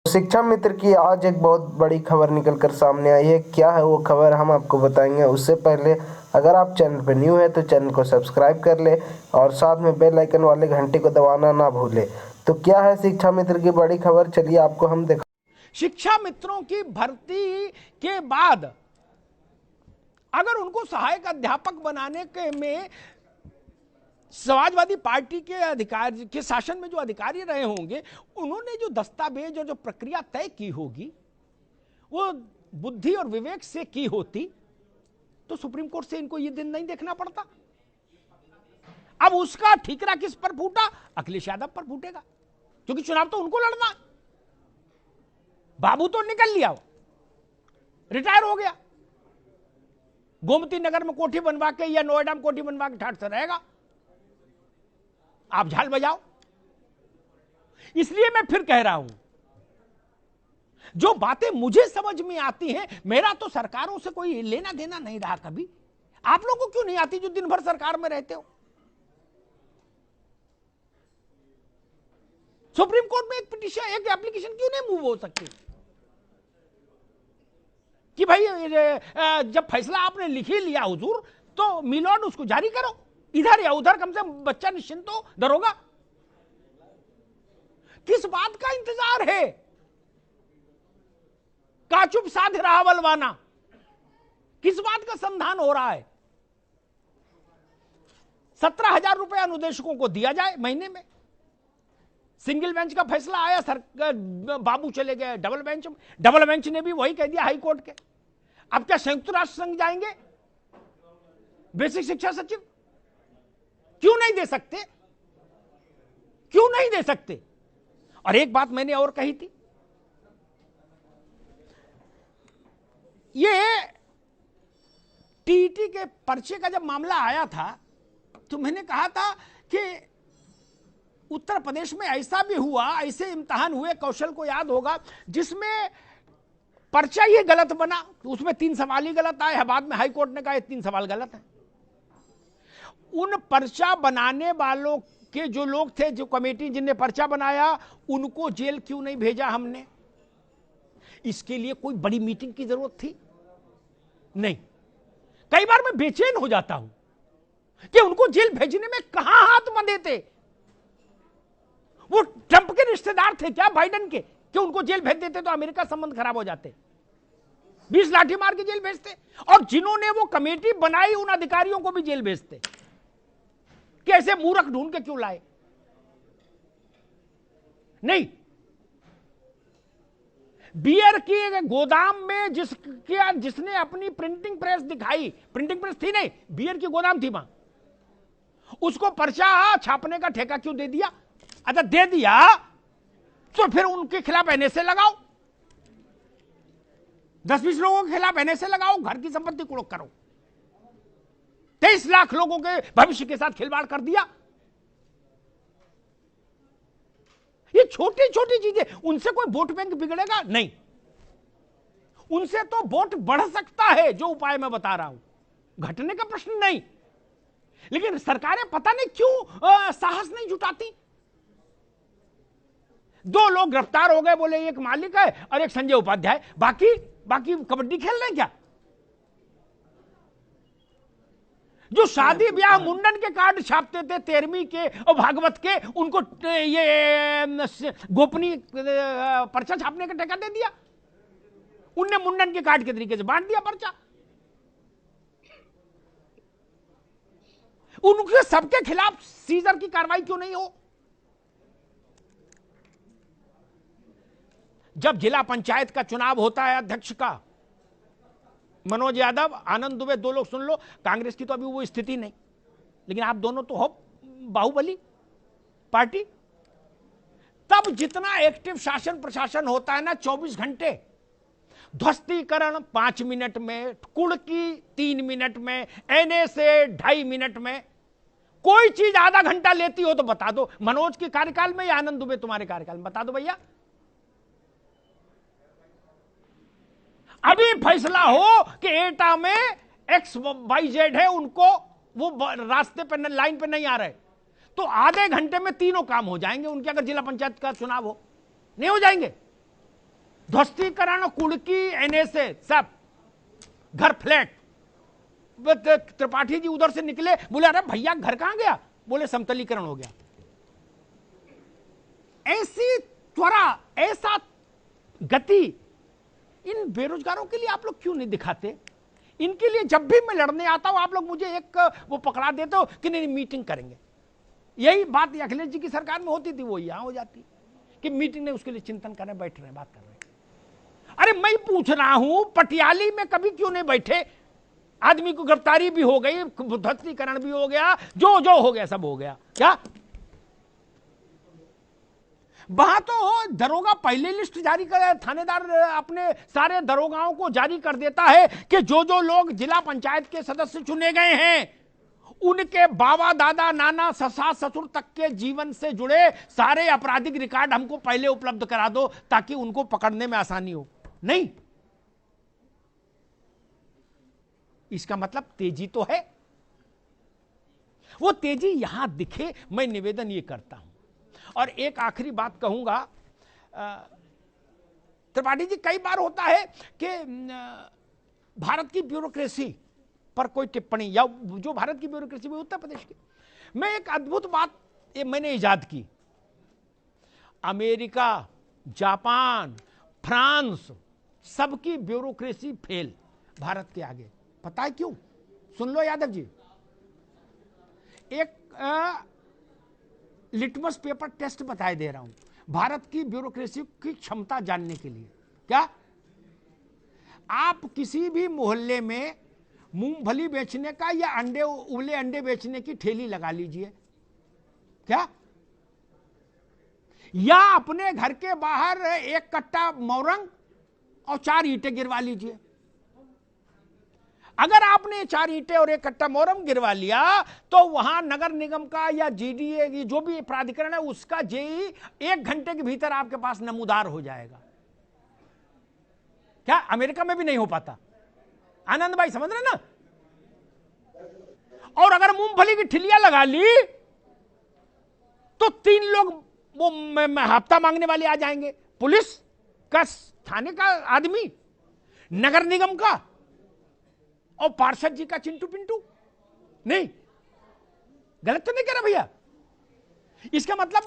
शिक्षा मित्र की आज एक बहुत बड़ी खबर निकल कर सामने आई है। क्या है वो खबर, हम आपको बताएंगे। उससे पहले अगर आप चैनल पर न्यू है तो चैनल को सब्सक्राइब कर ले और साथ में बेल आइकन वाले घंटे को दबाना ना भूले। तो क्या है शिक्षा मित्र की बड़ी खबर, चलिए आपको हम दिखा। शिक्षा मित्रों की भर्ती के बाद अगर उनको सहायक अध्यापक बनाने के में समाजवादी पार्टी के अधिकारी के शासन में जो अधिकारी रहे होंगे, उन्होंने जो दस्तावेज और जो प्रक्रिया तय की होगी वो बुद्धि और विवेक से की होती तो सुप्रीम कोर्ट से इनको ये दिन नहीं देखना पड़ता। अब उसका ठीकरा किस पर फूटा? अखिलेश यादव पर फूटेगा, क्योंकि चुनाव तो उनको लड़ना। बाबू तो निकल लिया, वो रिटायर हो गया, गोमती नगर में कोठी बनवा के या नोएडा में कोठी बनवा के ठाठ से रहेगा। आप झाल बजाओ। इसलिए मैं फिर कह रहा हूं, जो बातें मुझे समझ में आती हैं, मेरा तो सरकारों से कोई लेना देना नहीं रहा कभी। आप लोगों को क्यों नहीं आती जो दिन भर सरकार में रहते हो? सुप्रीम कोर्ट में एक पिटीशन, एक एप्लीकेशन क्यों नहीं मूव हो सकती कि भाई जब फैसला आपने लिख ही लिया हुजूर, तो मिलॉर्ड उसको जारी करो, इधर या उधर, कम से कम बच्चा निश्चिंत हो, दरोगा। किस बात का इंतजार है? काचुप साध रहा बलवाना, किस बात का संधान हो रहा है? 17,000 रुपए अनुदेशकों को दिया जाए महीने में। सिंगल बेंच का फैसला आया, सर बाबू चले गए डबल बेंच में। डबल बेंच ने भी वही कह दिया हाई कोर्ट के। अब क्या संयुक्त राष्ट्र संघ जाएंगे बेसिक शिक्षा सचिव? क्यों नहीं दे सकते? क्यों नहीं दे सकते? और एक बात मैंने और कही थी, ये टीईटी के पर्चे का जब मामला आया था तो मैंने कहा था कि उत्तर प्रदेश में ऐसा भी हुआ, ऐसे इम्तिहान हुए, कौशल को याद होगा, जिसमें पर्चा ही गलत बना, तो उसमें 3 सवाल ही गलत आए। बाद में हाई कोर्ट ने कहा ये 3 सवाल गलत है। उन पर्चा बनाने वालों के जो लोग थे, जो कमेटी जिनने पर्चा बनाया, उनको जेल क्यों नहीं भेजा हमने? इसके लिए कोई बड़ी मीटिंग की जरूरत थी? नहीं। कई बार मैं बेचैन हो जाता हूं कि उनको जेल भेजने में कहां हाथ बंधे थे। वो ट्रंप के रिश्तेदार थे क्या बाइडेन के, कि उनको जेल भेज देते तो अमेरिका संबंध खराब हो जाते? 20 लाठी मार के जेल भेजते। और जिन्होंने वो कमेटी बनाई उन अधिकारियों को भी जेल भेजते। कैसे मूर्ख ढूंढ के क्यों लाए? नहीं। बियर की गोदाम में जिसने अपनी प्रिंटिंग प्रेस दिखाई, प्रिंटिंग प्रेस थी नहीं, बियर की गोदाम थी वहां, उसको पर्चा छापने का ठेका क्यों दे दिया? अच्छा दे दिया तो फिर उनके खिलाफ एनएसए लगाओ, 10-20 लोगों के खिलाफ एनएसए लगाओ, घर की संपत्ति कुड़क करो। 23 लाख लोगों के भविष्य के साथ खिलवाड़ कर दिया। ये छोटी छोटी चीजें, उनसे कोई वोट बैंक बिगड़ेगा? नहीं। उनसे तो वोट बढ़ सकता है, जो उपाय मैं बता रहा हूं, घटने का प्रश्न नहीं। लेकिन सरकारें पता नहीं क्यों साहस नहीं जुटाती। 2 लोग गिरफ्तार हो गए, बोले एक मालिक है और एक संजय उपाध्याय, बाकी कबड्डी खेल रहे क्या? जो शादी ब्याह मुंडन के कार्ड छापते थे 13वीं के और भागवत के, उनको ये गोपनीय पर्चा छापने का ठेका दे दिया। उनने मुंडन के कार्ड के तरीके से बांट दिया पर्चा। उनके सबके खिलाफ सीजर की कार्रवाई क्यों नहीं हो? जब जिला पंचायत का चुनाव होता है अध्यक्ष का, मनोज यादव, आनंद दुबे, 2 लोग सुन लो, कांग्रेस की तो अभी वो स्थिति नहीं, लेकिन आप दोनों तो हो बाहुबली पार्टी। तब जितना एक्टिव शासन प्रशासन होता है ना, 24 घंटे, ध्वस्तीकरण 5 मिनट में, कुड़की 3 मिनट में, एनएसए 2.5 मिनट में। कोई चीज आधा घंटा लेती हो तो बता दो, मनोज के कार्यकाल में या आनंद दुबे तुम्हारे कार्यकाल में, बता दो भैया। अभी फैसला हो कि एटा में XYZ है, उनको वो रास्ते पर लाइन पे नहीं आ रहे, तो आधे घंटे में तीनों काम हो जाएंगे उनके। अगर जिला पंचायत का चुनाव हो, नहीं हो जाएंगे? ध्वस्तीकरण, कुड़की, एनएसए, सब घर फ्लैट। त्रिपाठी जी उधर से निकले, बोले अरे भैया घर कहां गया? बोले समतलीकरण हो गया। ऐसी त्वरा, ऐसा गति इन बेरोजगारों के लिए आप लोग क्यों नहीं दिखाते? इनके लिए जब भी मैं लड़ने आता हूं आप लोग मुझे एक वो पकड़ा देते हो कि नहीं मीटिंग करेंगे। यही बात अखिलेश जी की सरकार में होती थी, वो यहां हो जाती कि मीटिंग नहीं, उसके लिए चिंतन कर रहे, बैठ रहे, बात कर रहे। अरे मैं पूछ रहा हूं पटियाली में कभी क्यों नहीं बैठे? आदमी को गिरफ्तारी भी हो गई, ध्वस्तीकरण भी हो गया, जो जो हो गया सब हो गया। क्या वहां तो दरोगा पहले लिस्ट जारी कर, थानेदार अपने सारे दरोगाओं को जारी कर देता है कि जो जो लोग जिला पंचायत के सदस्य चुने गए हैं उनके बाबा, दादा, नाना, ससुर, ससुर तक के जीवन से जुड़े सारे आपराधिक रिकॉर्ड हमको पहले उपलब्ध करा दो ताकि उनको पकड़ने में आसानी हो। नहीं, इसका मतलब तेजी तो है, वो तेजी यहां दिखे, मैं निवेदन ये करता हूं। और एक आखिरी बात कहूंगा, त्रिपाठी जी, कई बार होता है कि भारत की ब्यूरोक्रेसी पर कोई टिप्पणी, या जो भारत की ब्यूरोक्रेसी में उत्तर प्रदेश की, मैं एक अद्भुत बात मैंने इजाद की। अमेरिका, जापान, फ्रांस, सबकी ब्यूरोक्रेसी फेल भारत के आगे। पता है क्यों? सुन लो यादव जी, एक लिटमस पेपर टेस्ट बताए दे रहा हूं भारत की ब्यूरोक्रेसी की क्षमता जानने के लिए। क्या आप किसी भी मोहल्ले में मूंगफली बेचने का या अंडे, उबले अंडे बेचने की ठेली लगा लीजिए, क्या, या अपने घर के बाहर एक कट्टा मोरंग और 4 ईंटें गिरवा लीजिए। अगर आपने 4 ईंटें और एक कट्टा मोरंग गिरवा लिया तो वहां नगर निगम का या जीडीए जो भी प्राधिकरण है उसका जेई 1 घंटे के भीतर आपके पास नमूदार हो जाएगा। क्या अमेरिका में भी नहीं हो पाता? आनंद भाई समझ रहे ना? और अगर मूंगफली की ठिलियां लगा ली तो 3 लोग वो हफ्ता मांगने वाले आ जाएंगे, पुलिस का, थाने का आदमी, नगर निगम का और पार्षद जी का चिंटू पिंटू। नहीं, गलत तो नहीं कह रहा भैया? इसका मतलब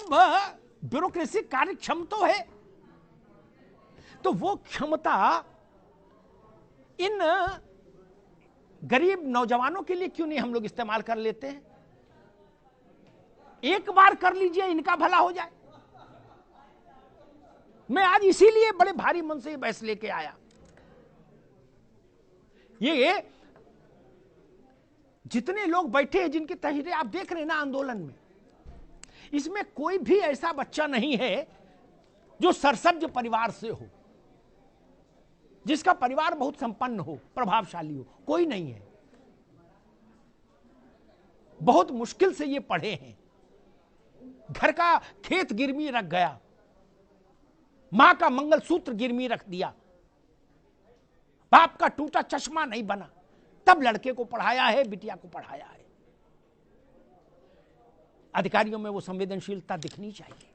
ब्यूरोक्रेसी कार्यक्षम तो है, तो वो क्षमता इन गरीब नौजवानों के लिए क्यों नहीं हम लोग इस्तेमाल कर लेते हैं? एक बार कर लीजिए, इनका भला हो जाए। मैं आज इसीलिए बड़े भारी मन से ये बहस लेके आया। ये जितने लोग बैठे हैं, जिनकी तहरीरें आप देख रहे हैं ना आंदोलन में, इसमें कोई भी ऐसा बच्चा नहीं है जो सरसब्ज परिवार से हो, जिसका परिवार बहुत संपन्न हो, प्रभावशाली हो, कोई नहीं है। बहुत मुश्किल से ये पढ़े हैं, घर का खेत गिरवी रख गया, मां का मंगलसूत्र गिरवी रख दिया, बाप का टूटा चश्मा नहीं बना, तब लड़के को पढ़ाया है, बिटिया को पढ़ाया है। अधिकारियों में वो संवेदनशीलता दिखनी चाहिए।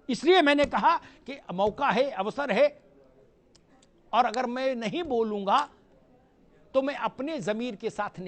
इसलिए मैंने कहा कि मौका है, अवसर है, और अगर मैं नहीं बोलूंगा तो मैं अपने जमीर के साथ न्याय